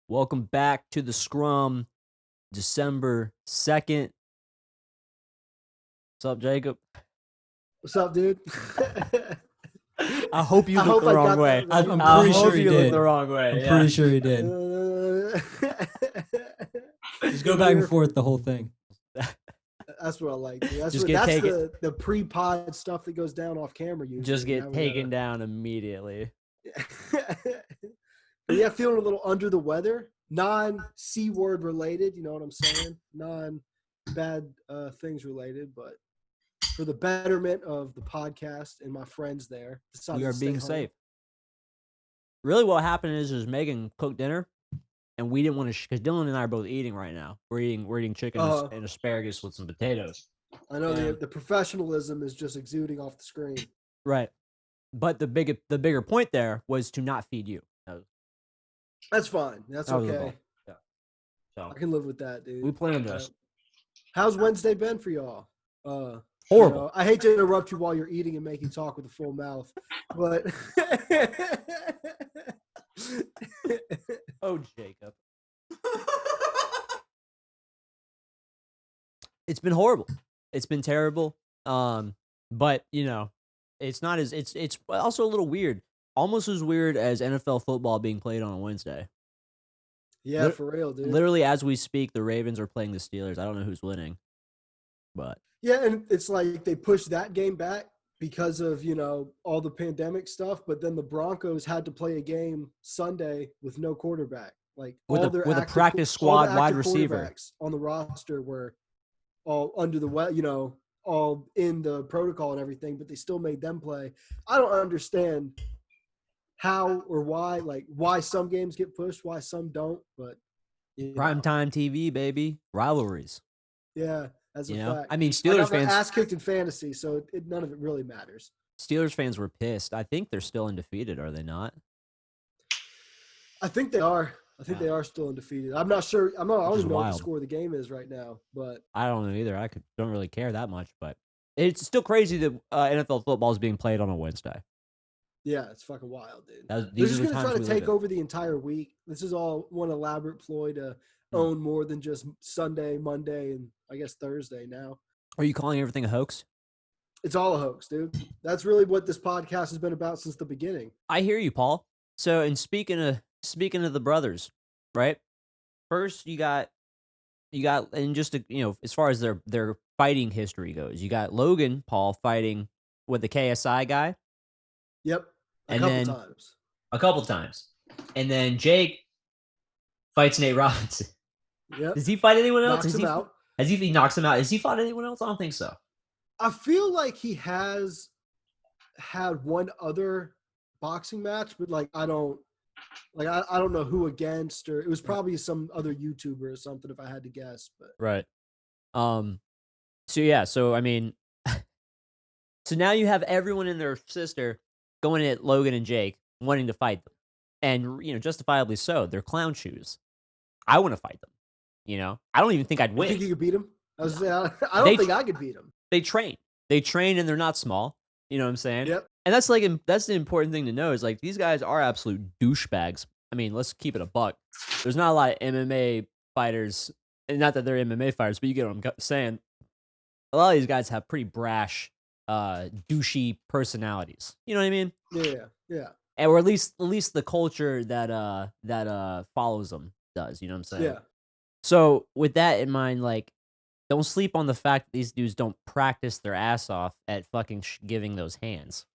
Welcome back to the Scrum, December 2nd. What's up, Jacob? What's up, dude? I hope you looked the wrong way. I'm I pretty hope sure he you looked did. the wrong way. I'm pretty sure he did. Just Just go back and forth the whole thing. That's what I like. Dude. That's Just what, get that's taken- the pre-pod stuff that goes down off camera. Usually. Just Now get we taken down immediately. But yeah, feeling a little under the weather. Non-C word related. You know what I'm saying? Non-bad things related, but for the betterment of the podcast and my friends there, decided We are to stay being home. safe. Really, what happened is Megan cooked dinner, and we didn't want to because Dylan and I are both eating right now. We're eating chicken and asparagus with some potatoes. I know Yeah. the professionalism is just exuding off the screen. Right, but the bigger point there was to not feed you. That's fine. That's That was the okay. goal. Yeah. So I can live with that, dude. we planned this. How's Wednesday been for y'all? Horrible. I hate to interrupt you while you're eating and make you talk with a full mouth, but Oh, Jacob. It's been horrible. It's been terrible. But it's not as it's also a little weird. Almost as weird as NFL football being played on a Wednesday. yeah, for real, dude. Literally, as we speak, the Ravens are playing the Steelers. I don't know who's winning, but Yeah, and it's like they pushed that game back because of all the pandemic stuff, but then the Broncos had to play a game Sunday with no quarterback. Like with all a their with a active- practice all the squad wide active receiver. quarterbacks on the roster were all under the all in the protocol and everything, but they still made them play. I don't understand how or why some games get pushed, why some don't, but Primetime TV, baby, rivalries. yeah, that's a fact. I mean, I Steelers got my fans. ass kicked in fantasy, so none of it really matters. Steelers fans were pissed. I think they're still undefeated, are they not? I think they are. I think they are still undefeated. I'm not sure. I don't even know what the wild. score of the game is right now, but I don't know either. Don't really care that much, but it's still crazy that NFL football is being played on a Wednesday. yeah, it's fucking wild, dude. They're These just are the going to try times to we live take in. over the entire week. This is all one elaborate ploy to own more than just Sunday, Monday, and I guess Thursday now. Are you calling everything a hoax? It's all a hoax, dude. That's really what this podcast has been about since the beginning. I hear you, Paul. So, and speaking of the brothers, right? First, you got, and just to, as far as their fighting history goes, you got Logan Paul fighting with the KSI guy. Yep, And a then- couple times. And then Jake fights Nate Robinson. Yep, Does he fight anyone else? knocks him out. He knocks him out? Has he fought anyone else? I don't think so. I feel like he has had one other boxing match, but I don't know who against, or it was probably some other YouTuber or something if I had to guess. But Right. So yeah. So I mean, so now you have everyone and their sister going at Logan and Jake, wanting to fight them, and justifiably so. They're clown shoes. I want to fight them. I don't even think I'd I win. think you could beat him. I don't think I could beat him. They train, and they're not small. You know what I'm saying? Yep. And that's the important thing to know is these guys are absolute douchebags. I mean, let's keep it a buck. There's not a lot of MMA fighters, and not that they're MMA fighters, but you get what I'm saying. A lot of these guys have pretty brash, douchey personalities. You know what I mean? Yeah. Or at least the culture that follows them does. You know what I'm saying? Yeah. So with that in mind, don't sleep on the fact that these dudes don't practice their ass off at fucking giving those hands.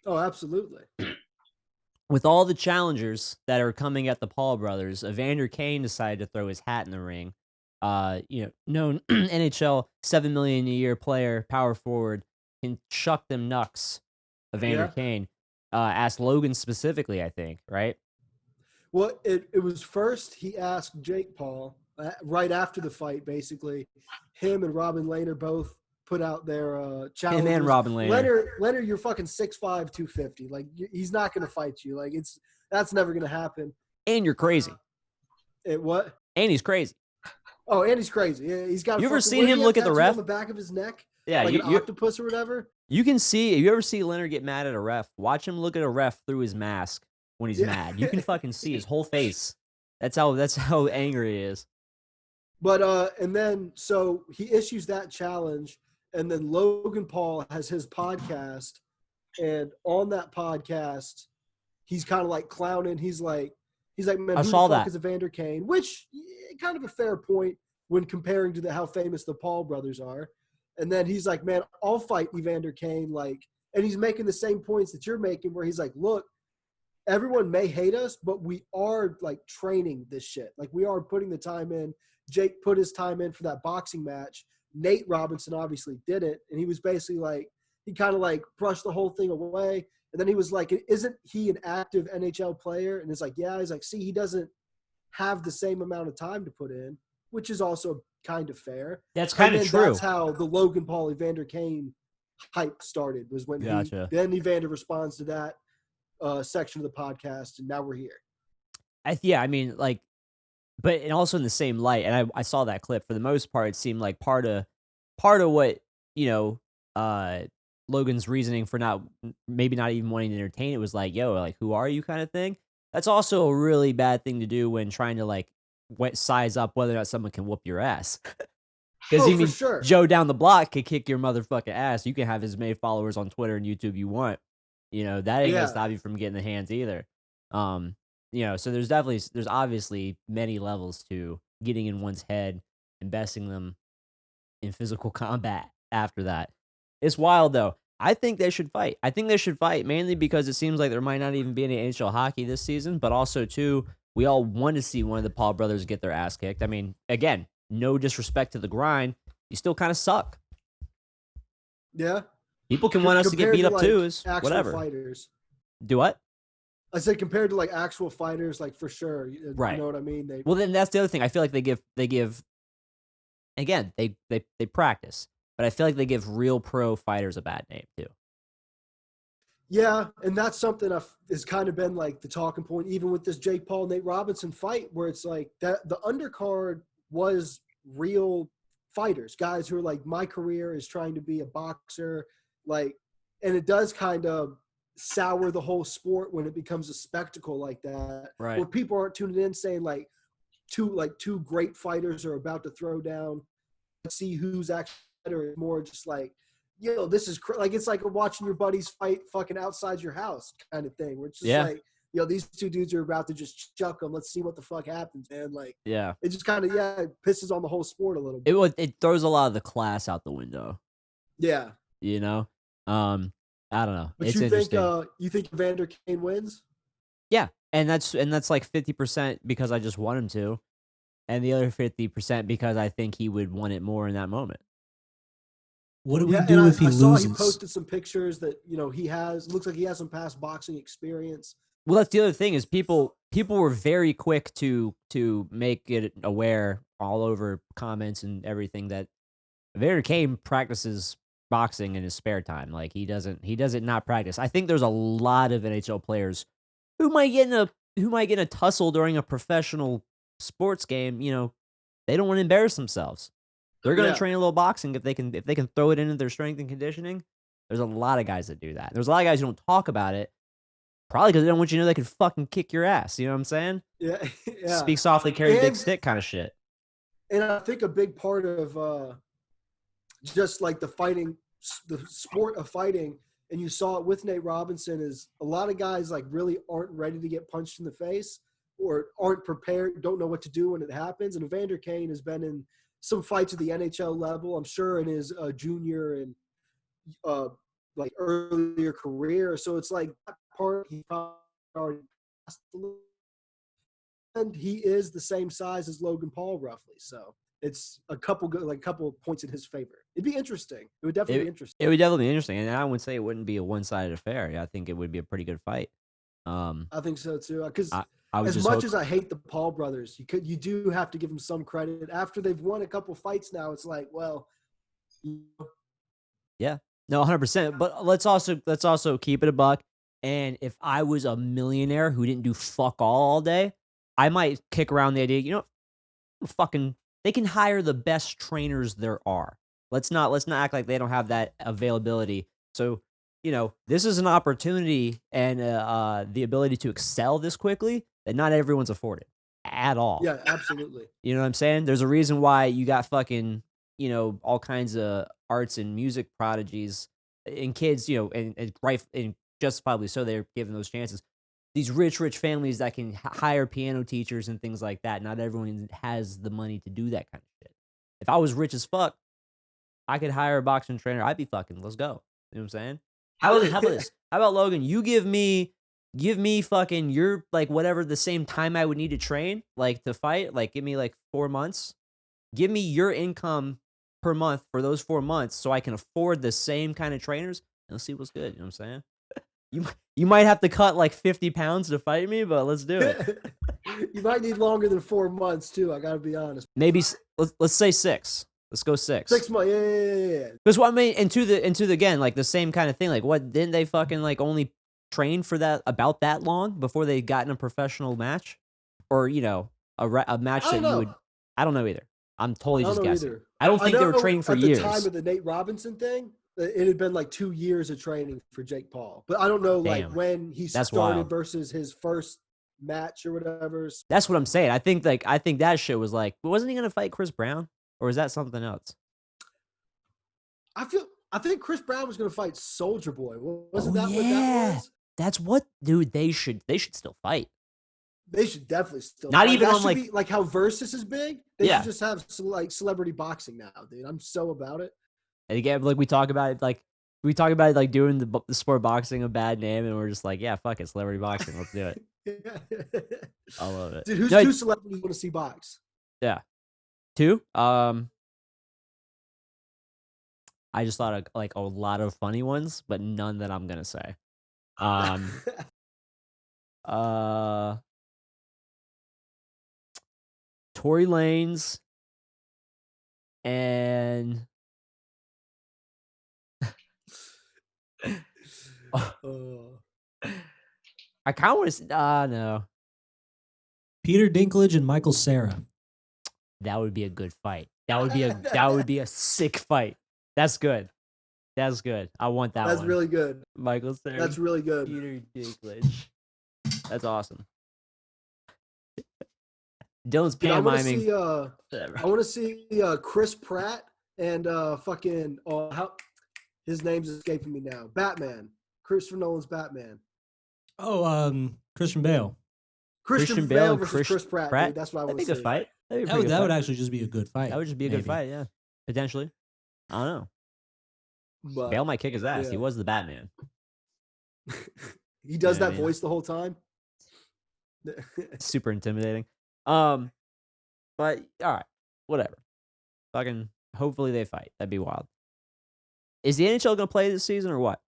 Oh, absolutely. With all the challengers that are coming at the Paul brothers, Evander Kane decided to throw his hat in the ring. Known NHL $7 million a year player, power forward, can chuck them knucks. Evander Kane asked Logan specifically, I think, right? Well, it was first he asked Jake Paul right after the fight. Basically, him and Robin Lehner both put out their challenge. Him and Robin Lehner. Lehner, you're fucking 6'5", 250. He's not gonna fight you. That's never gonna happen. And you're crazy. What? And he's crazy. Oh, and he's crazy. Yeah, he's got. You ever seen him look at the tattoo ref? on the back of his neck? Yeah, like an octopus or whatever. You can see. If you ever see Leonard get mad at a ref, watch him look at a ref through his mask when he's mad. You can fucking see his whole face. That's how angry he is. But and then so he issues that challenge, and then Logan Paul has his podcast, and on that podcast, he's kind of like clowning. He's like, man, I who the saw fuck that. is Evander Kane? Which kind of a fair point when comparing to how famous the Paul brothers are. And then he's like, man, I'll fight Evander Kane. Like, and he's making the same points that you're making, where he's like, look, everyone may hate us, but we are like training this shit. Like, we are putting the time in. Jake put his time in for that boxing match. Nate Robinson obviously didn't. And he was basically like, he kind of like brushed the whole thing away. And then he was like, isn't he an active NHL player? And it's like, yeah. He's like, see, he doesn't have the same amount of time to put in, which is also kind of fair. That's kind of true. That's how the Logan Paul Evander Kane hype started, was when then Evander responds to that section of the podcast, and now we're here. I mean, like, but and also in the same light, and I saw that clip. For the most part, it seemed like part of what, Logan's reasoning for maybe not even wanting to entertain it was like, yo, like, who are you, kind of thing. That's also a really bad thing to do when trying to like size up whether or not someone can whoop your ass. Because sure, Joe down the block could kick your motherfucking ass. You can have as many followers on Twitter and YouTube you want. That ain't gonna stop you from getting the hands either. So there's obviously many levels to getting in one's head, investing them in physical combat after that. It's wild though. I think they should fight. I think they should fight mainly because it seems like there might not even be any NHL hockey this season, but also too, we all want to see one of the Paul brothers get their ass kicked. I mean, again, no disrespect to the grind, you still kind of suck. Yeah. People can want us to get beat up too, is whatever. Fighters. Do what? I said compared to like actual fighters, like for sure. Right. You know what I mean? Well, then that's the other thing. I feel like they give again, they practice, but I feel like they give real pro fighters a bad name too. Yeah, and that's something has kind of been like the talking point, even with this Jake Paul Nate Robinson fight, where it's like that the undercard was real fighters, guys who are like, my career is trying to be a boxer, like, and it does kind of sour the whole sport when it becomes a spectacle like that, right? Where people aren't tuning in saying like two great fighters are about to throw down. Let's see who's actually better. More just like, this is like, it's like watching your buddies fight fucking outside your house kind of thing. Where it's just like, these two dudes are about to just chuck them. Let's see what the fuck happens, man. Like, it just kind of it pisses on the whole sport a little bit. It throws a lot of the class out the window. Yeah. I don't know. But it's interesting. You think Evander Kane wins? Yeah, and that's like 50% because I just want him to, and the other 50% because I think he would want it more in that moment. What do we do if he loses? I saw he posted some pictures that looks like he has some past boxing experience. Well, that's the other thing is people were very quick to make it aware all over comments and everything that Evander Kane practices boxing in his spare time. Like, he doesn't not practice. I think there's a lot of NHL players who might get in a tussle during a professional sports game. They don't want to embarrass themselves. They're going to train a little boxing if they can throw it into their strength and conditioning. There's a lot of guys that do that. There's a lot of guys who don't talk about it, probably because they don't want you to know they could fucking kick your ass. You know what I'm saying? Yeah. Speak softly, carry big stick kind of shit. And I think a big part of just like the sport of fighting, and you saw it with Nate Robinson, is a lot of guys like really aren't ready to get punched in the face or aren't prepared, don't know what to do when it happens. And Evander Kane has been in some fights at the NHL level, I'm sure, in his junior and like earlier career. So it's like that part he probably already passed a little. And he is the same size as Logan Paul, roughly. So it's a couple points in his favor. It'd be interesting. It would definitely be interesting. It would definitely be interesting, and I would say it wouldn't be a one-sided affair. I think it would be a pretty good fight. I think so too. Because as much as I hate the Paul brothers, you do have to give them some credit. After they've won a couple fights now, it's like, well, yeah, no, 100%. But let's also keep it a buck. And if I was a millionaire who didn't do fuck all day, I might kick around the idea. They can hire the best trainers there are. Let's not act like they don't have that availability. So, this is an opportunity and the ability to excel this quickly that not everyone's afforded. at all. Yeah, absolutely. You know what I'm saying? There's a reason why you got fucking, all kinds of arts and music prodigies and kids, and justifiably so they're given those chances. These rich families that can hire piano teachers and things like that. Not everyone has the money to do that kind of shit. If I was rich as fuck, I could hire a boxing trainer. I'd be fucking, let's go. You know what I'm saying? How about this? How about Logan? You give me fucking your like whatever the same time I would need to train, like to fight, like give me like 4 months. Give me your income per month for those 4 months so I can afford the same kind of trainers and let's see what's good. You know what I'm saying? You might have to cut like 50 pounds to fight me, but let's do it. You might need longer than 4 months too. I gotta be honest. Maybe let's say 6. Let's go 6. 6 months. Yeah. Because what I mean, into the again, like the same kind of thing. Like, what didn't they fucking like only train for that about that long before they got in a professional match, or a match I that don't know. you would? I don't know either. I'm totally I just don't know guessing. either. I don't think they were know training for at years. the time of the Nate Robinson thing, it had been like 2 years of training for Jake Paul. But I don't know like Damn. when he That's started wild. versus his first match or whatever. That's what I'm saying. I think that shit was like, wasn't he gonna fight Chris Brown, or is that something else? I think Chris Brown was going to fight Soldier Boy. Wasn't Oh, that what yeah. that was? That's what, dude. They should still fight. They should definitely still Not fight. even that on, should like- be like how Versus is big. They Yeah. should just have like celebrity boxing now, dude. I'm so about it. And again, like we talk about it, like doing the sport boxing a bad name, and we're just like, yeah, fuck it, celebrity boxing, let's do it. I love it, Dude, who's No, two celebrities you want to see box? Yeah, 2. I just thought of like a lot of funny ones, but none that I'm gonna say. Tory Lanez and I kind of want to. No, Peter Dinklage and Michael Cera. that would be a good fight. That would be a sick fight. That's good. That's good. I want that That's one. really good. Michael Cera. That's really good. Peter Dinklage. That's awesome. Dylan's Dude, I want to pantomiming. see. I want to see Chris Pratt and fucking his name's escaping me now. Batman. Christopher Nolan's Batman. Oh, Christian Bale. Christian Bale versus Chris Pratt. Dude, that's what I want to see. That'd be a good fight. That would actually just be a good fight. That would just be a good fight, yeah. Potentially. I don't know. But, Bale might kick his ass. yeah. He was the Batman. He does Yeah, that I mean- voice the whole time. Super intimidating. But all right, whatever. Fucking hopefully they fight. That'd be wild. Is the NHL gonna play this season or what?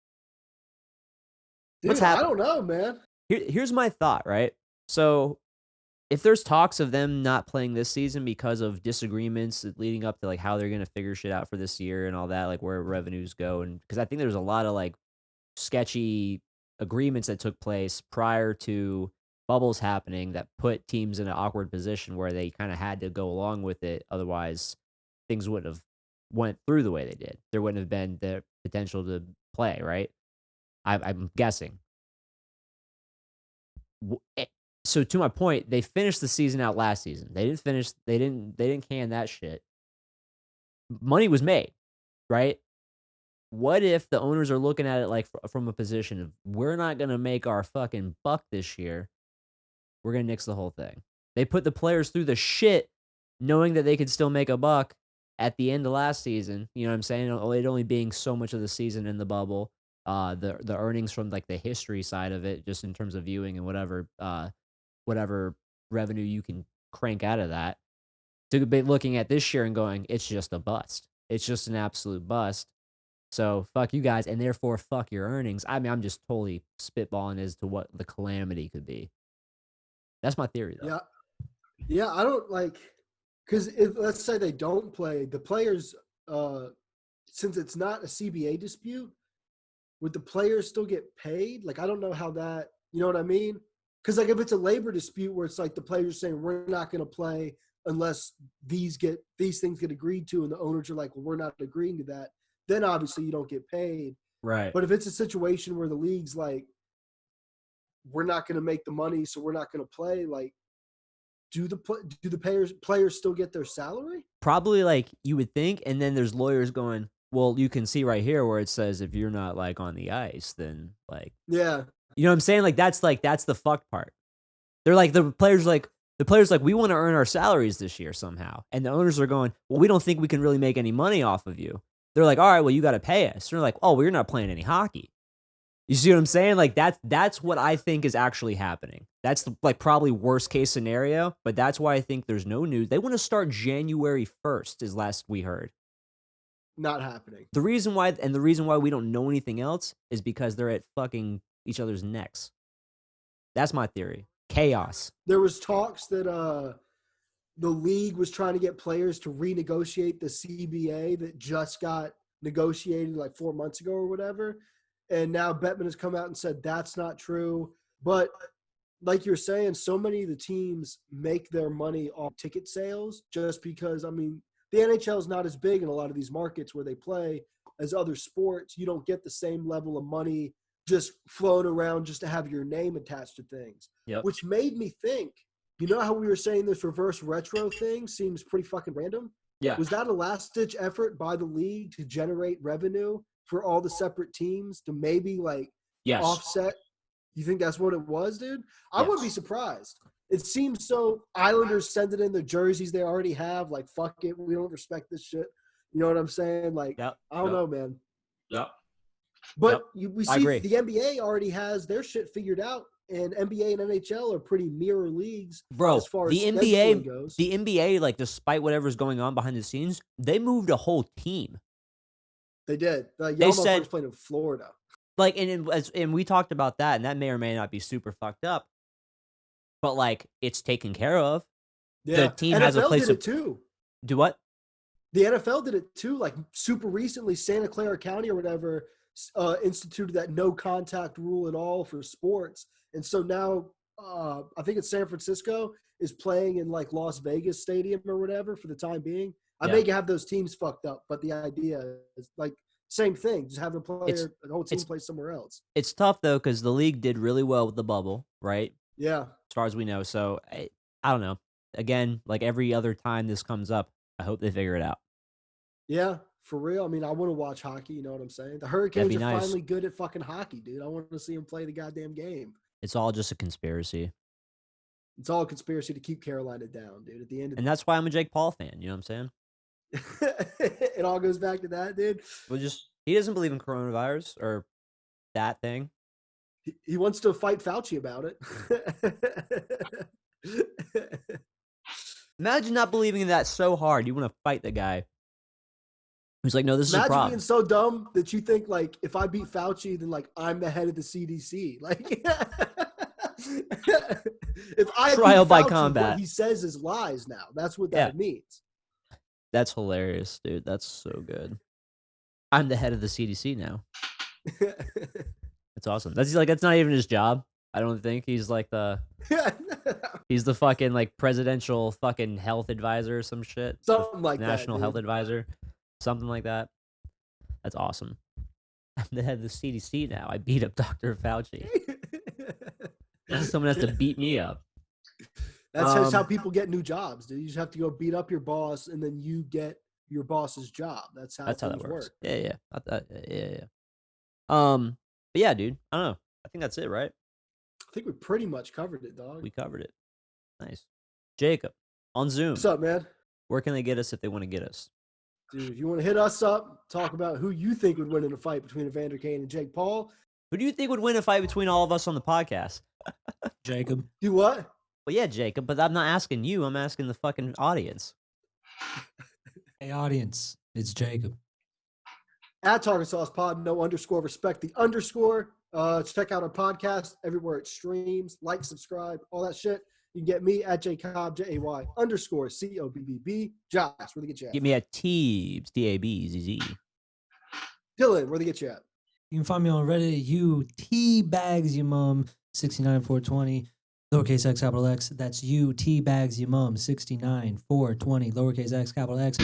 Dude, What's I happening? don't know, man. Here's my thought, right? So if there's talks of them not playing this season because of disagreements leading up to like how they're gonna figure shit out for this year and all that, like where revenues go, and because I think there's a lot of like sketchy agreements that took place prior to bubbles happening that put teams in an awkward position where they kind of had to go along with it. Otherwise, things wouldn't have went through the way they did. There wouldn't have been the potential to play, right? I'm guessing. So to my point, they finished the season out last season. They didn't can that shit. Money was made, right? What if the owners are looking at it like from a position of we're not going to make our fucking buck this year. We're going to nix the whole thing. They put the players through the shit knowing that they could still make a buck at the end of last season. You know what I'm saying? It only being so much of the season in the bubble. The earnings from like the history side of it, just in terms of viewing and whatever revenue you can crank out of that. To be looking at this year and going, it's just a bust. It's just an absolute bust. So fuck you guys, and therefore fuck your earnings. I mean, I'm just totally spitballing as to what the calamity could be. That's my theory, though. Yeah. I don't like because if let's say they don't play, the players, since it's not a CBA dispute, would the players still get paid? Like, I don't know how that. You know what I mean? Because like if it's a labor dispute where it's like the players saying we're not going to play unless these things get agreed to, and the owners are like, well, we're not agreeing to that. Then obviously you don't get paid. Right. But if it's a situation where the league's like, we're not going to make the money, so we're not going to play, like, do the players still get their salary? Probably like you would think, and then there's lawyers going, well, you can see right here where it says if you're not like on the ice, then like, Yeah. you know what I'm saying? Like that's the fucked part. They're like the players like we want to earn our salaries this year somehow, and the owners are going, well, we don't think we can really make any money off of you. They're like, all right, well, you got to pay us. They're like, oh, well, you're not playing any hockey. You see what I'm saying? Like that's what I think is actually happening. That's like probably worst case scenario, but that's why I think there's no news. They want to start January 1st, is last we heard. Not happening. The reason why we don't know anything else is because they're at fucking each other's necks. That's my theory. Chaos. There was talks that the league was trying to get players to renegotiate the CBA that just got negotiated like 4 months ago or whatever. And now Bettman has come out and said that's not true. But like you're saying, so many of the teams make their money off ticket sales just because, I mean, the NHL is not as big in a lot of these markets where they play as other sports. You don't get the same level of money just flowing around just to have your name attached to things. Yep. Which made me think, you know how we were saying this reverse retro thing seems pretty fucking random? Yeah. Was that a last-ditch effort by the league to generate revenue for all the separate teams to maybe like offset? You think that's what it was, dude? I wouldn't be surprised. It seems so. Islanders sending in the jerseys they already have. Like, fuck it, we don't respect this shit. You know what I'm saying? Like, I don't know, man. Yep. But we see the NBA already has their shit figured out, and NBA and NHL are pretty mirror leagues. Bro, as far the as NBA goes. The NBA, like, despite whatever's going on behind the scenes, they moved a whole team. They did. They said playing in Florida. Like, and we talked about that, and that may or may not be super fucked up, but like it's taken care of. Yeah, the team NFL has a place did it too. Do what? The NFL did it too. Like super recently, Santa Clara County or whatever instituted that no contact rule at all for sports, and so now I think it's San Francisco is playing in like Las Vegas Stadium or whatever for the time being. I may have those teams fucked up, but the idea is like same thing. Just have the whole team play somewhere else. It's tough though because the league did really well with the bubble, right? Yeah, as far as we know. So I don't know. Again, like every other time this comes up, I hope they figure it out. Yeah, for real. I mean, I want to watch hockey. You know what I'm saying? The Hurricanes are finally good at fucking hockey, dude. I want to see them play the goddamn game. It's all just a conspiracy. It's all a conspiracy to keep Carolina down, dude. At the end, and that's why I'm a Jake Paul fan. You know what I'm saying? It all goes back to that, dude. Well, he doesn't believe in coronavirus or that thing. He wants to fight Fauci about it. Imagine not believing in that so hard. You want to fight the guy who's like, no, this is a problem. Imagine being so dumb that you think, like, if I beat Fauci, then, like, I'm the head of the CDC. Like, if I trial beat by Fauci, combat, what he says is lies now. That's what that means. That's hilarious, dude. That's so good. I'm the head of the CDC now. That's awesome. That's not even his job. I don't think he's like he's the fucking like presidential fucking health advisor or some shit. Something like National that, health advisor. Something like that. That's awesome. I'm the head of the CDC now. I beat up Dr. Fauci. Someone has to beat me up. That's just how people get new jobs, dude. You just have to go beat up your boss, and then you get your boss's job. That's how that works. Yeah. But yeah, dude. I don't know. I think that's it, right? I think we pretty much covered it, dog. We covered it. Nice. Jacob, on Zoom. What's up, man? Where can they get us if they want to get us? Dude, if you want to hit us up, talk about who you think would win in a fight between Evander Kane and Jake Paul. Who do you think would win a fight between all of us on the podcast? Jacob. Do what? Well, yeah, Jacob, but I'm not asking you. I'm asking the fucking audience. Hey, audience. It's Jacob. At Talkin Sauce Pod, no underscore, respect the underscore. Check out our podcast everywhere it streams. Like, subscribe, all that shit. You can get me at JCobb, JAY underscore COBBB. Josh, where they get you at? Get me at Teebs, TABZZ. Dylan, where they get you at? You can find me on Reddit, you teabags your mum, 69420, lowercase x, capital X. That's you teabags your mum, 69420, lowercase x, capital X.